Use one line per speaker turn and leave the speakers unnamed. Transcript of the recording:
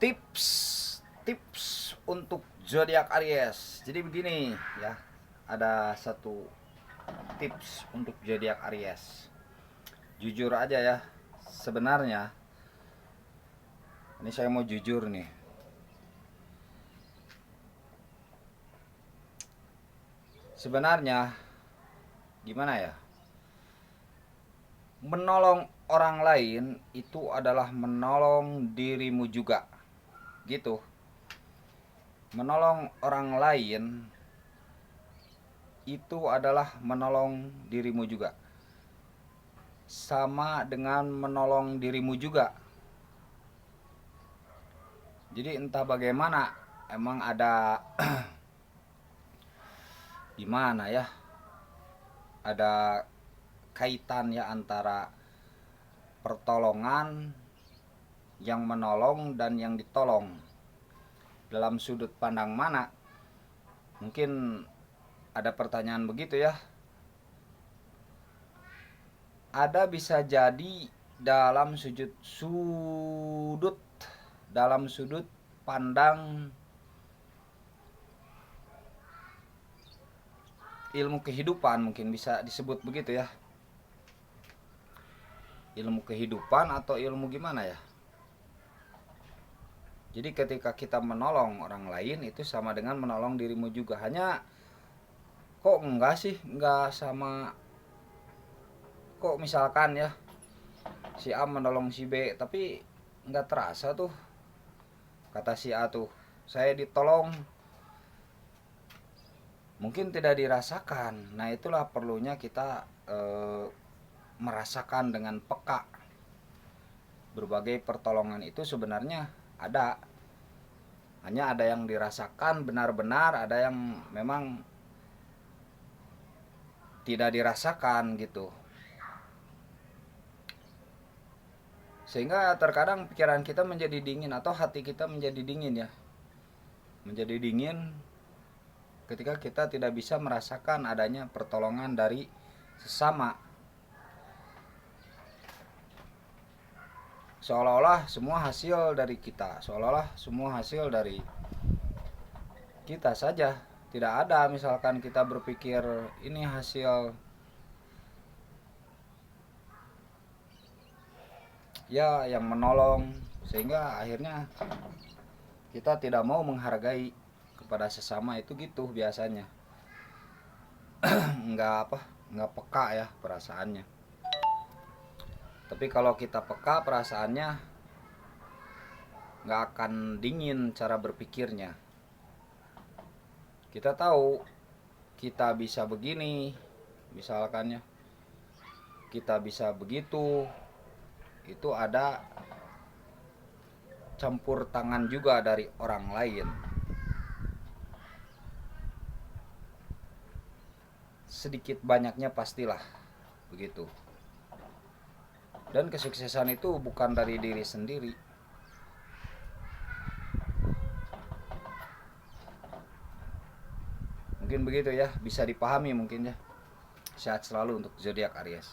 tips tips untuk zodiak Aries. Jadi begini ya, ada satu tips untuk zodiak Aries. Jujur aja ya, sebenarnya ini saya mau jujur nih. Sebenarnya gimana ya? Menolong orang lain itu adalah menolong dirimu juga. Gitu. Menolong orang lain itu adalah menolong dirimu juga. Sama dengan menolong dirimu juga. Jadi entah bagaimana, emang ada gimana ya? Ada kaitan ya antara pertolongan, yang menolong dan yang ditolong. Dalam sudut pandang mana? Mungkin ada pertanyaan begitu ya. Ada bisa jadi dalam sudut pandang ilmu kehidupan, mungkin bisa disebut begitu ya. Ilmu kehidupan atau ilmu gimana ya? Jadi ketika kita menolong orang lain itu sama dengan menolong dirimu juga. Hanya kok enggak sih, enggak sama. Kok misalkan ya si A menolong si B tapi enggak terasa tuh. Kata si A tuh, saya ditolong, mungkin tidak dirasakan. Nah itulah perlunya kita merasakan dengan peka. Berbagai pertolongan itu sebenarnya ada, hanya ada yang dirasakan benar-benar, ada yang memang tidak dirasakan gitu. Sehingga terkadang pikiran kita menjadi dingin atau hati kita menjadi dingin ya. Menjadi dingin ketika kita tidak bisa merasakan adanya pertolongan dari sesama. Seolah-olah semua hasil dari kita, seolah-olah semua hasil dari kita saja. Tidak ada misalkan kita berpikir ini hasil ya yang menolong, sehingga akhirnya kita tidak mau menghargai kepada sesama itu gitu biasanya. Enggak peka ya perasaannya. Tapi kalau kita peka perasaannya, nggak akan dingin cara berpikirnya. Kita tahu kita bisa begini, misalkannya kita bisa begitu, itu ada campur tangan juga dari orang lain. Sedikit banyaknya pastilah begitu. Dan kesuksesan itu bukan dari diri sendiri. Mungkin begitu ya, bisa dipahami mungkin ya. Sehat selalu untuk zodiak Aries.